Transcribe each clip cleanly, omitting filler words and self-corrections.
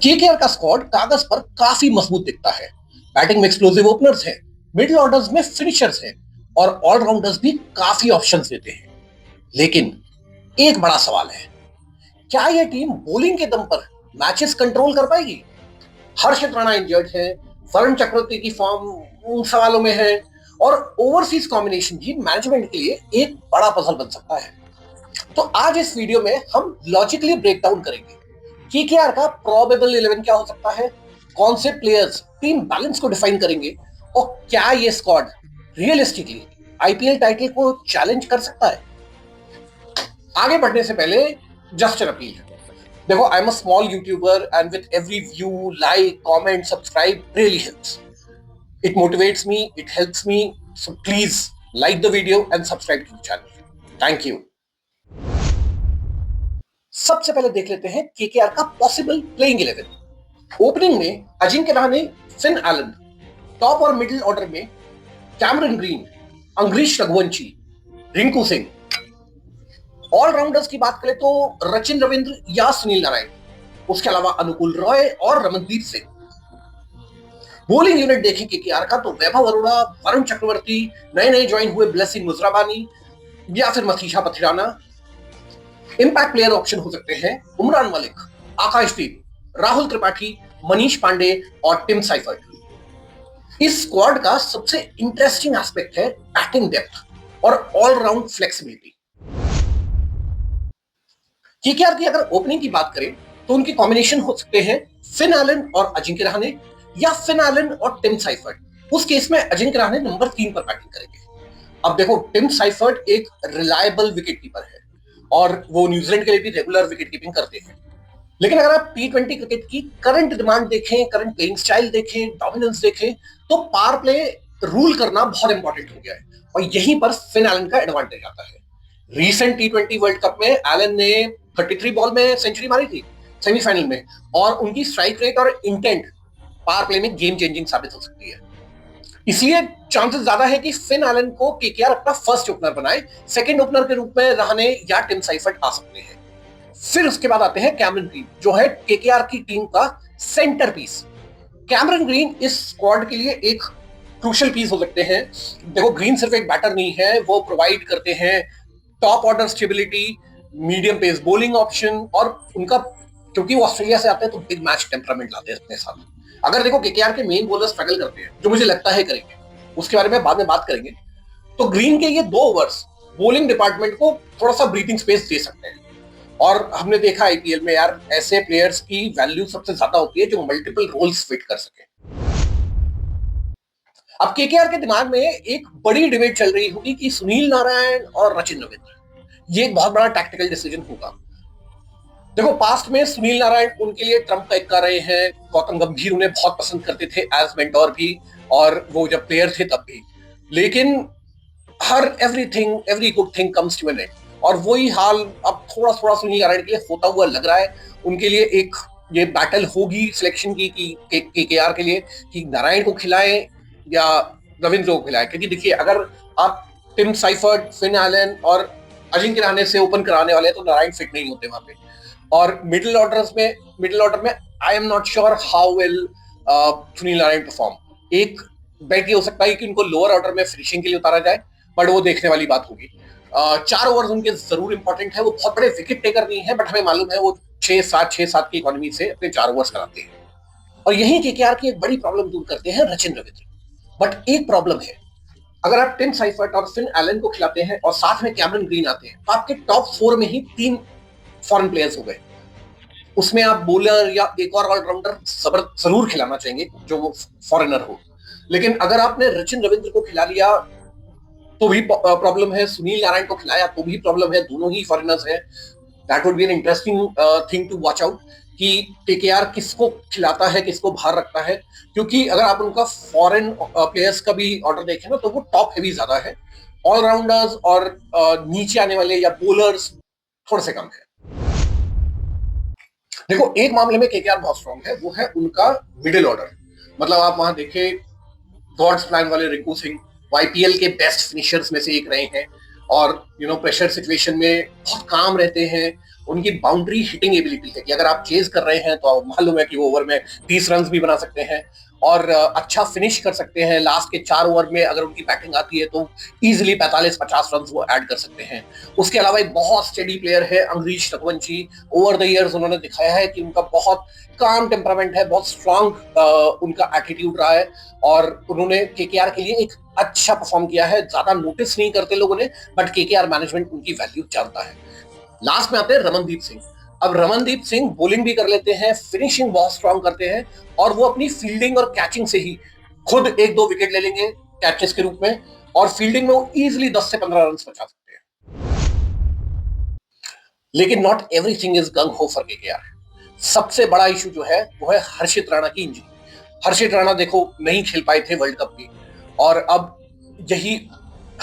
KKR का squad कागज पर काफी मजबूत दिखता है। बैटिंग में एक्सप्लोसिव ओपनर्स हैं, मिडिल ऑर्डर्स में फिनिशर्स हैं और ऑलराउंडर्स भी काफी ऑप्शंस देते हैं। लेकिन एक बड़ा सवाल है, क्या यह टीम बॉलिंग के दम पर मैचेस कंट्रोल कर पाएगी? हर्षित राणा इंजर्ड है, वरुण चक्रवर्ती की फॉर्म सवालों में है और ओवरसीज कॉम्बिनेशन भी मैनेजमेंट के लिए एक बड़ा पजल बन सकता है। तो आज इस वीडियो में हम लॉजिकली ब्रेक डाउन करेंगे केकेआर का प्रोबेबल 11 क्या हो सकता है, कौन से प्लेयर्स टीम बैलेंस को डिफाइन करेंगे और क्या ये स्क्वाड रियलिस्टिकली आईपीएल टाइटल को चैलेंज कर सकता है। आगे बढ़ने से पहले जस्ट एन अपील, देखो I am a small YouTuber and with every view, like, comment, subscribe really helps. It motivates me, it helps me, so please like the video and subscribe to the channel. Thank you. सबसे पहले देख लेते हैं KKR का possible playing 11। Opening में Ajinkya Rahane, Finn Allen. Top और middle order में Cameron Green, Angkrish Raghuvanshi, Rinku Singh. All rounders की बात करें तो रचिन रविंद्र या सुनील नारायण, उसके अलावा अनुकूल रॉय और रमनदीप सिंह। बॉलिंग यूनिट देखें केकेआर का तो वैभव अरोड़ा, वरुण चक्रवर्ती, नए नए ज्वाइन हुए ब्लेसिंग मुजराबानी या फिर Matheesha Pathirana. Impact player option हो सकते हैं उमरान मलिक, आकाशदीप, राहुल त्रिपाठी, मनीष पांडे और टिम साइफर्ट। इस स्क्वाड का सबसे इंटरेस्टिंग एस्पेक्ट है बैटिंग डेप्थ और ऑलराउंड फ्लेक्सिबिलिटी। केकेआर की अगर ओपनिंग की बात करें तो उनकी कॉम्बिनेशन हो सकते हैं फिन एलन और अजिंक्य रहाणे या फिन एलन और टिम साइफर्ट। उस केस में अजिंक्य रहाणे नंबर 3 पर बैटिंग करेंगे। अब देखो, टिम साइफर्ट एक रिलायबल विकेट कीपर है और वो न्यूजीलैंड के लिए भी रेगुलर विकेट कीपिंग करते हैं। लेकिन अगर आप टी20 क्रिकेट की करंट डिमांड देखें, करंट प्लेइंग स्टाइल देखें, डोमिनेंस देखें, तो पावर प्ले रूल करना बहुत इंपॉर्टेंट हो गया है और यहीं पर फिन एलन का एडवांटेज आता है। रीसेंट टी20 वर्ल्ड कप में एलन ने 33 बॉल में सेंचुरी मारी थी सेमीफाइनल में, और उनकी स्ट्राइक रेट और इंटेंट पावर प्ले में गेम चेंजिंग साबित हो सकती है। इसलिए चांसेस ज्यादा है कि फिन एलन को केकेआर अपना फर्स्ट ओपनर बनाए। सेकंड ओपनर के रूप में रहाणे या टिम साइफर्ट आ सकते हैं। फिर उसके बाद आते हैं कैमरन ग्रीन, जो है केकेआर की टीम का सेंटर पीस। कैमरन ग्रीन इस स्क्वाड के लिए एक क्रूशियल पीस हो सकते हैं। देखो, ग्रीन सिर्फ एक बैटर नहीं है, वो प्रोवाइड करते हैं top order stability, medium pace bowling option और उनका, क्योंकि वो ऑस्ट्रेलिया से आते हैं तो बिग मैच टेम्परामेंट लाते हैं अपने साथ। अगर देखो केकेआर के मेन बॉलर स्ट्रगल करते हैं, जो मुझे लगता है करेंगे, उसके बारे में बाद में बात करेंगे, तो ग्रीन के ये 2 ओवर्स बॉलिंग डिपार्टमेंट को थोड़ा सा ब्रीथिंग स्पेस दे सकते हैं। और हमने देखा आईपीएल में यार, ऐसे प्लेयर्स की वैल्यू सबसे ज्यादा होती है जो मल्टीपल रोल्स फिट कर सके। अब केकेआर के दिमाग में एक बड़ी डिबेट चल रही होगी कि सुनील नारायण और रचिन रविंद्र, ये एक बहुत बड़ा टैक्टिकल डिसीजन होगा। देखो, पास्ट में सुनील नारायण उनके लिए ट्रम्प पैक कर रहे हैं, गौतम गंभीर उन्हें बहुत पसंद करते थे एज मेंटोर भी, और वो जब प्लेयर थे तब भी। लेकिन every good thing comes to an end, और वही हाल अब थोड़ा थोड़ा सुनील नारायण के लिए होता हुआ लग रहा है। उनके लिए एक ये बैटल होगी सिलेक्शन की कि केकेआर के लिए कि नारायण को खिलाएं या रविंद्र को खिलाएं। क्योंकि देखिए, अगर आप टिम साइफर्ट, फिन एलन और अजिंक्य रहाणे से ओपन कराने वाले हैं तो नारायण फिट नहीं होते वहां पे। और मिडिल ऑर्डर में I am not sure how will Sunil Narayan perform. एक बेट ये हो सकता है कि उनको लोअर ऑर्डर में फिनिशिंग के लिए उतारा जाए, बट वो देखने वाली बात होगी। 4 ओवर्स उनके जरूर इंपॉर्टेंट है। वो बहुत बड़े विकेट टेकर नहीं है, बट हमें मालूम है वो 6-7 की इकोनॉमी से अपने 4 ओवर्स कराते हैं। और यही केकेआर की एक बड़ी प्रॉब्लम दूर करते हैं रचिन रविंद्र। बट एक प्रॉब्लम है, अगर आप टिम साइफर्ट और फिन एलन को खिलाते हैं और साथ में कैमरन ग्रीन आते हैं, तो आपके टॉप 4 में ही 3 फॉरेन प्लेयर्स हो गए। उसमें आप बॉलर या एक और ऑलराउंडर जरूर खिलाना चाहेंगे जो वो फॉरेनर हो। लेकिन अगर आपने रचिन रविंद्र को खिला लिया तो भी प्रॉब्लम है, सुनील नारायण को खिलाया तो भी प्रॉब्लम है, दोनों ही फॉरेनर्स हैं। That would be an interesting thing to watch out कि केकेआर किसको खिलाता है, किसको बाहर रखता है। क्योंकि अगर आप उनका फॉरेन प्लेयर्स का भी ऑर्डर देखें ना, तो वो टॉप हेवी ज्यादा है, ऑलराउंडर्स और नीचे आने वाले या बॉलर्स थोड़े से कम है। देखो, एक मामले में केकेआर बहुत स्ट्रॉन्ग है, वो है उनका मिडिल ऑर्डर। मतलब आप वहां देखें, गॉड्स प्लान वाले रिंकू सिंह आईपीएल के बेस्ट फिनिशर्स में से एक रहे हैं और प्रेशर सिचुएशन में बहुत काम रहते हैं उनकी बाउंड्री हिटिंग एबिलिटी है कि अगर आप चेज कर रहे हैं तो आप मालूम है कि वो ओवर में 30 रन भी बना सकते हैं और अच्छा फिनिश कर सकते हैं। लास्ट के 4 ओवर में अगर उनकी बैटिंग आती है तो इजीली 45-50 रन वो ऐड कर सकते हैं। उसके अलावा एक बहुत स्टेडी प्लेयर है अंग्रीश रघुवंशी। ओवर द इयर्स उन्होंने दिखाया है कि उनका बहुत काम टेम्परामेंट है, बहुत स्ट्रांग उनका एटीट्यूड रहा है और उन्होंने केकेआर के लिए एक अच्छा परफॉर्म किया है। ज्यादा नोटिस नहीं करते लोगों ने, बट केकेआर मैनेजमेंट उनकी वैल्यू जानता है। लास्ट में आते हैं रमनदीप सिंह। अब रमनदीप सिंह बॉलिंग भी कर लेते हैं, फिनिशिंग बहुत स्ट्रांग करते हैं और वो अपनी फील्डिंग और कैचिंग से ही खुद 1-2 विकेट ले लेंगे कैचेस के रूप में और फील्डिंग में वो इजीली 10 से 15 रन बचा सकते हैं। लेकिन नॉट एवरीथिंग इज गंग हो फॉर केकेआर। सबसे बड़ा इशू जो है वो है हर्षित राणा की इंजरी। हर्षित राणा देखो नहीं खेल पाए थे वर्ल्ड कप में और अब यही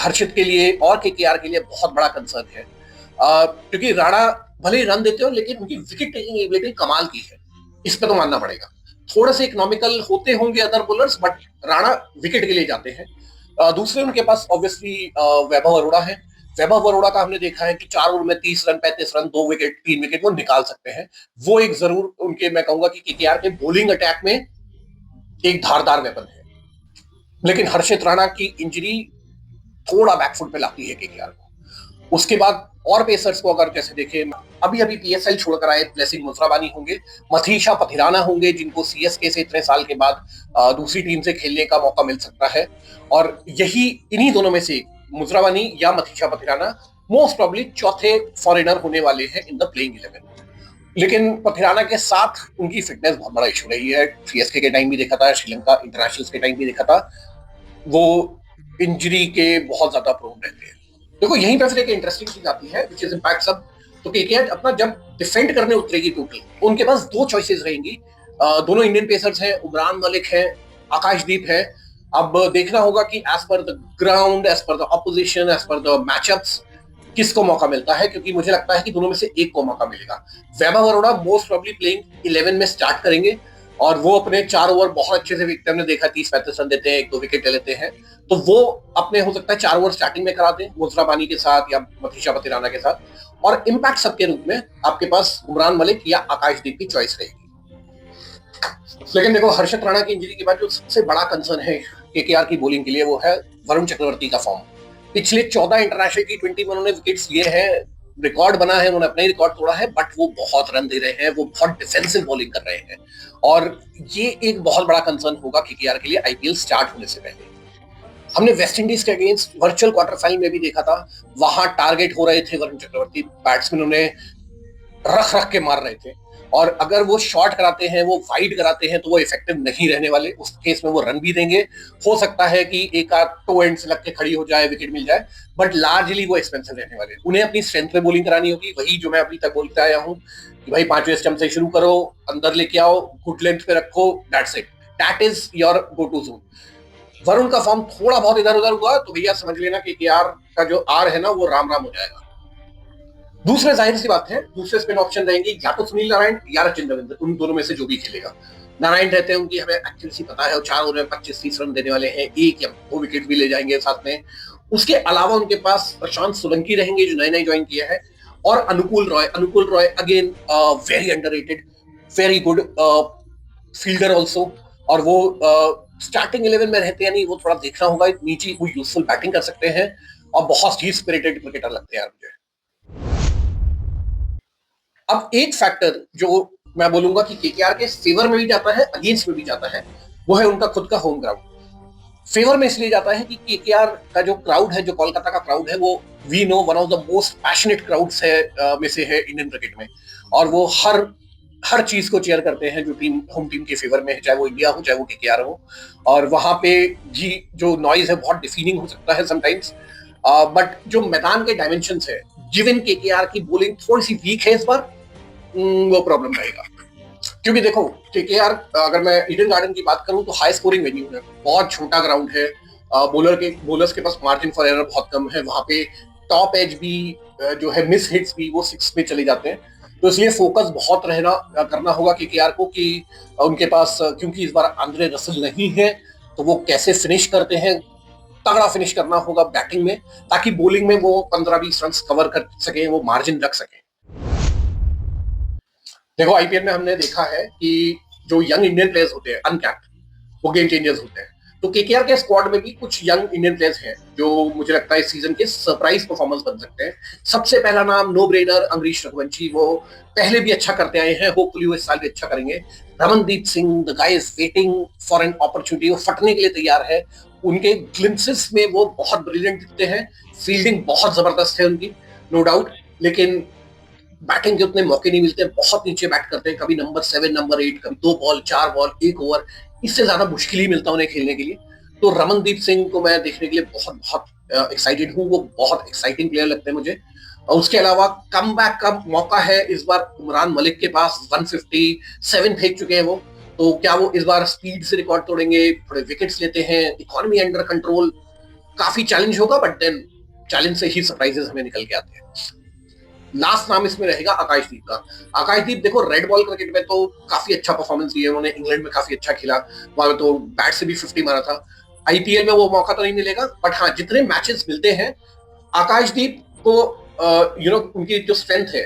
हर्षित के लिए और केकेआर के लिए बहुत बड़ा कंसर्न है क्योंकि राणा भले ही रन देते हो लेकिन उनकी विकेट टेकिंग एबिलिटी कमाल की है, इस पे तो मानना पड़ेगा। थोड़े से इकोनॉमिकल होते होंगे other bowlers, but Rana wicket के लिए जाते हैं। दूसरे उनके पास ऑब्वियसली वैभव अरोड़ा है। वैभव अरोड़ा का हमने देखा है कि 4 ओवर में 30 रन 35 रन 2 विकेट 3 विकेट वो निकाल सकते हैं। वो एक जरूर उनके मैं कहूंगा कि केकेआर के बॉलिंग अटैक में एक धारदार वेपन है। लेकिन हर्षित राणा की इंजरी थोड़ा बैकफुट पे लाती है केकेआर को। उसके बाद और पेसर्स को अगर जैसे देखें, अभी अभी पीएसएल छोड़कर आए ब्लेसिंग मुजराबानी होंगे, मथीशा पथिराना होंगे जिनको सीएसके से इतने साल के बाद दूसरी टीम से खेलने का मौका मिल सकता है और यही इन्हीं दोनों में से मुजराबानी या मथीशा पथिराना मोस्ट प्रॉब्ली चौथे फॉरेनर होने वाले हैं इन द प्लेइंग 11। लेकिन पथिराना के साथ उनकी फिटनेस बहुत बड़ा इशू रही है। सीएसके के टाइम भी देखा था, श्रीलंका इंटरनेशनल्स के टाइम भी देखा था, वो इंजरी के बहुत ज्यादा प्रोन रहते हैं। देखो यहीं पे फिर एक इंटरेस्टिंग चीज आती है व्हिच इज इंपैक्ट सब। तो केकेआर अपना जब डिफेंड करने उतरेगी टोटल, उनके पास 2 चॉइसेस रहेंगी। दोनों इंडियन पेसर्स हैं, उमरान मलिक है, आकाशदीप है। अब देखना होगा कि as per the ground, as per the opposition, as per the matchups किसको मौका मिलता है, क्योंकि मुझे लगता है कि दोनों में से एक को मौका मिलेगा। वैभव अरोड़ा मोस्ट प्रॉब्ली प्लेइंग 11 में स्टार्ट करेंगे और वो अपने 4 ओवर बहुत अच्छे से विकेट हमने देखा 30-35 रन देते हैं, 1-2 विकेट ले लेते हैं। तो वो अपने हो सकता है 4 ओवर स्टार्टिंग में करा दें मुजराबानी के साथ या मथीशा पथिराना के साथ और इम्पैक्ट सब के रूप में आपके पास उमरान मलिक या आकाशदीप की चॉइस रहेगी। लेकिन देखो हर्षित राणा की इंजरी के बाद जो सबसे बड़ा कंसर्न है केकेआर की बॉलिंग के लिए वो है वरुण चक्रवर्ती का फॉर्म। पिछले 14 इंटरनेशनल T20 में उन्होंने विकेट्स लिए हैं, रिकॉर्ड बना है, उन्होंने अपना ही रिकॉर्ड तोड़ा है, बट वो बहुत रन दे रहे हैं, वो बहुत डिफेंसिव बॉलिंग कर रहे हैं और ये एक बहुत बड़ा कंसर्न होगा केकेआर के लिए आईपीएल स्टार्ट होने से पहले। हमने वेस्ट इंडीज के अगेंस्ट वर्चुअल क्वार्टर फाइनल में भी देखा था, वहां टारगेट हो रहे थे वरुण चक्रवर्ती, बैट्समैन उन्हें रख रख के मार रहे थे और अगर वो शॉट कराते हैं, वो वाइड कराते हैं तो वो इफेक्टिव नहीं रहने वाले। उस केस में वो रन भी देंगे, हो सकता है कि एक आध टो एंड से लग के खड़ी हो जाए, विकेट मिल जाए, बट लार्जली वो एक्सपेंसिव रहने वाले। उन्हें अपनी स्ट्रेंथ पे बॉलिंग करानी होगी, वही जो मैं अभी तक बोलता आया हूँ कि भाई 5वें स्टंप से शुरू करो, अंदर लेके आओ, गुड लेंथ पे रखो, that's it, that is your go to zone. Varun का फॉर्म थोड़ा बहुत इधर उधर हुआ तो भैया समझ लेना कि केकेआर का जो आर है ना वो राम राम हो जाएगा। दूसरे जाहिर सी बात है, दूसरे स्पिन ऑप्शन रहेंगे या तो सुनील नारायण या रचिन रविंद्र, उन दोनों में से जो भी खेलेगा। नारायण रहते हैं, उनकी हमें एक्यूरेसी पता है, 4 ओवर में 25-30 रन देने वाले हैं, 1 या 2 विकेट भी ले जाएंगे साथ में। उसके अलावा उनके पास प्रशांत सोलंकी रहेंगे जो नए नए ज्वाइन किया है और अनुकूल Roy again very underrated, very good fielder also, और वो स्टार्टिंग 11 में रहते हैं नहीं, वो थोड़ा देखना होगा, नीचे वो यूजफुल बैटिंग कर सकते हैं और बहुत ही स्पिरिटेड क्रिकेटर लगते हैं मुझे। अब एक फैक्टर जो मैं बोलूंगा कि केकेआर के फेवर में भी जाता है, अगेंस्ट में भी जाता है, वो है उनका खुद का होम ग्राउंड। फेवर में इसलिए जाता है कि केकेआर का जो क्राउड है, जो कोलकाता का क्राउड है, वो we know one of the most passionate crowds है में से है इंडियन क्रिकेट में, और वो हर चीज को चेयर करते हैं जो टीम होम टीम के फेवर में है, चाहे वो इंडिया हो चाहे वो केकेआर हो। और वहां पे जी जो नॉइज है बहुत डिफीनिंग हो सकता है समटाइम्स, बट जो मैदान के डायमेंशंस है, गिवन केकेआर की बॉलिंग थोड़ी सी वीक है इस बार, वो प्रॉब्लम रहेगा। क्योंकि देखो केकेआर, अगर मैं ईडन गार्डन की बात करूं तो हाई स्कोरिंग वेन्यू है, बहुत छोटा ग्राउंड है, बॉलर्स के पास मार्जिन फॉर एरर बहुत कम है, वहां पे टॉप एज भी जो है मिस हिट्स भी वो 6 पे चले जाते हैं। तो इसलिए फोकस बहुत करना होगा केकेआर को कि उनके पास, क्योंकि इस बार आंद्रे रसल नहीं है, तो वो कैसे फिनिश करते हैं, तगड़ा फिनिश करना होगा बैटिंग में, ताकि बॉलिंग में वो 15-20 रन कवर कर सके, वो मार्जिन रख सके। देखो आईपीएल में हमने देखा है कि जो यंग इंडियन प्लेयर्स होते हैं अनकैप्ड, वो गेम चेंजर्स होते हैं। तो केकेआर के स्क्वाड में भी कुछ यंग इंडियन प्लेयर्स हैं जो मुझे लगता है इस सीजन के सरप्राइज परफॉर्मेंस बन सकते हैं। सबसे पहला नाम नो ब्रेनर अंग्रीश रघुवंशी, वो पहले भी अच्छा करते आए हैं, होपफुली वो इस साल भी अच्छा करेंगे। Ramandeep Singh, the guy is waiting for an opportunity, वो फटने के लिए तैयार है। उनके ग्लिम्पसेस में वो बहुत ब्रिलियंट दिखते हैं, फील्डिंग बहुत जबरदस्त है उनकी, नो डाउट। लेकिन बैटिंग के उतने मौके नहीं मिलते, बहुत नीचे बैट करते हैं, कभी नंबर 7 नंबर 8, कभी 2 बॉल 4 बॉल 1 ओवर, इससे ज्यादा मुश्किल ही मिलता उन्हें खेलने के लिए। तो रमनदीप सिंह को मैं देखने के लिए बहुत बहुत एक्साइटेड हूँ, वो बहुत एक्साइटिंग प्लेयर लगते हैं मुझे। और उसके अलावा कम बैक का मौका है इस बार उमरान मलिक के पास, 157 फेंक चुके हैं वो। तो क्या वो इस बार स्पीड से रिकॉर्ड तोड़ेंगे, थोड़े विकेट्स लेते हैं, इकोनॉमी अंडर कंट्रोल, काफी चैलेंज होगा, बट देन चैलेंज से ही सरप्राइजेस हमें निकल के आते हैं। लास्ट नाम इसमें रहेगा आकाशदीप का। आकाशदीप देखो रेड बॉल क्रिकेट में तो काफी अच्छा परफॉर्मेंस दिया, उन्होंने इंग्लैंड में काफी अच्छा खेला, वहां तो बैट से भी 50 मारा था। आईपीएल में वो मौका तो नहीं मिलेगा, बट हाँ जितने मैचेस मिलते हैं आकाशदीप को उनकी जो स्ट्रेंथ है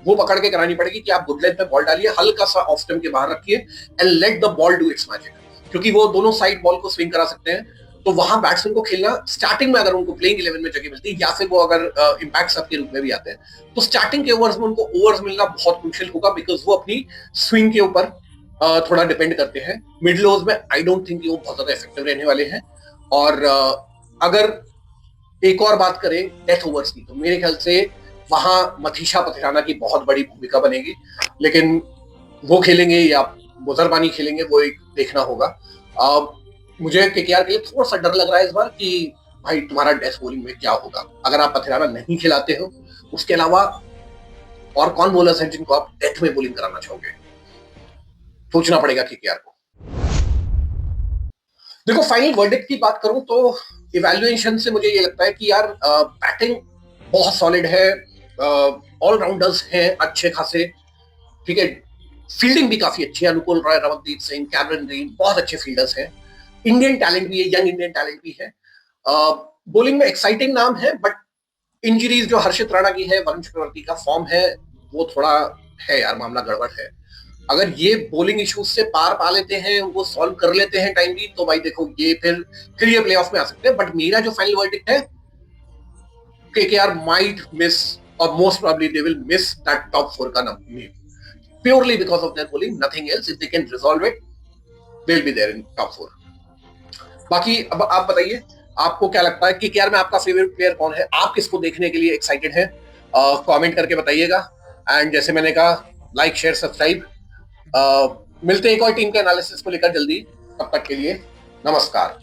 वो पकड़ के करानी पड़ेगी कि आप गुड लेंथ पे बॉल डालिए, हल्का सा ऑफ स्टंप के बाहर रखिए and let the ball do it's magic, क्योंकि वो दोनों साइड बॉल को स्विंग करा सकते हैं। तो वहां बैट्समैन को खेलना स्टार्टिंग में, अगर उनको प्लेइंग 11 में जगह मिलती है या फिर वो अगर इम्पैक्ट सब के रूप में भी आते हैं, तो स्टार्टिंग के ओवर्स में उनको ओवर्स मिलना बहुत मुश्किल होगा, बिकॉज वो अपनी स्विंग के ऊपर थोड़ा डिपेंड करते हैं। मिडिल ओवर्स में आई डोंट थिंक वो बहुत ज्यादा इफेक्टिव रहने वाले हैं। और अगर एक और बात करें डेथ ओवर्स की, तो मेरे ख्याल से वहां मथीशा पथिराना की बहुत बड़ी भूमिका बनेगी, लेकिन वो खेलेंगे या मुजरबानी खेलेंगे वो एक देखना होगा। मुझे केकेआर के लिए थोड़ा सा डर लग रहा है इस बार कि भाई तुम्हारा डेथ बॉलिंग में क्या होगा अगर आप पथिराना नहीं खिलाते हो। उसके अलावा और कौन बॉलर्स हैं जिनको आप डेथ में बॉलिंग कराना चाहोगे, सोचना पड़ेगा केकेआर को। देखो फाइनल वर्डिक्ट की बात करूं तो इवैल्यूएशन से मुझे ये लगता है कि यार बैटिंग बहुत सॉलिड है, ऑलराउंडर्स हैं अच्छे खासे, ठीक है, फील्डिंग भी काफी अच्छी है, अनुकूल रॉय, रमनदीप सिंह, कैमरन ग्रीन बहुत अच्छे फील्डर्स हैं, इंडियन टैलेंट भी है, यंग इंडियन टैलेंट भी है। बॉलिंग में एक्साइटिंग नाम है, बट इंजरीज जो हर्षित राणा की है, वरुण चक्रवर्ती का फॉर्म है वो थोड़ा है यार, मामला गड़बड़ है। अगर ये बॉलिंग इश्यूज से पार पा लेते हैं, वो सॉल्व कर लेते हैं टाइमली, तो भाई देखो ये फिर ये प्लेऑफ में आ सकते हैं। बट मेरा जो फाइनल वर्डिक्ट है, केकेआर माइट मिस और most probably they will miss that top 4 का number purely because of their bowling, nothing else. If they can resolve it, they'll be there in top 4. बाकी अब आप बताइए आपको क्या लगता है कि केकेआर में आपका फेवरेट प्लेयर कौन है, आप किसको देखने के लिए एक्साइटेड हैं, कमेंट करके बताइएगा। एंड जैसे मैंने कहा, लाइक शेयर सब्सक्राइब। मिलते हैं एक और टीम के एनालिसिस को लेकर जल्दी, तब तक के लिए नमस्कार।